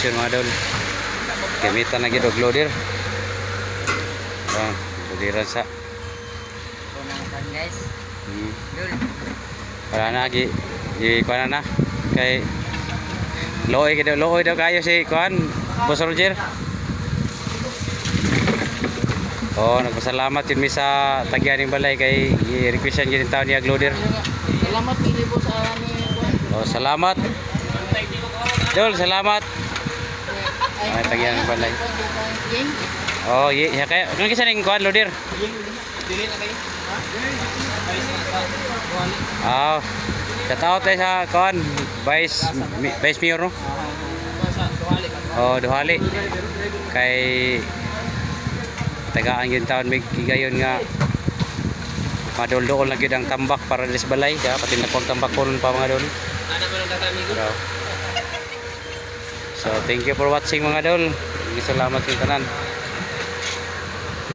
inspection mga dol. Gamitan na gid og loader. Loaderan sa. Kunakan guys. Dul. Para na kuan na kay looy daw kayo si kuan Boss Roger. Oh, nagpasalamat yun mi sa tagyan ng balay kay i-requestan gid taon niya loader. Salamat pili po sa ni kuan. Oh, salamat. Dol, salamat. Ay, tagyan ng balay. Oh, ya kay kung kisa ning kuan loader. Dili na kayo. Ah, shout out sa kuan Vice Mayor no. Oh, Duhali. Kay tagaan yun taon may gigayon nga madol-dol na gyud ang tambak para dis balay ka pati na pag tambak po pa mga dol. So thank you for watching mga dol. Salamat sa tanan.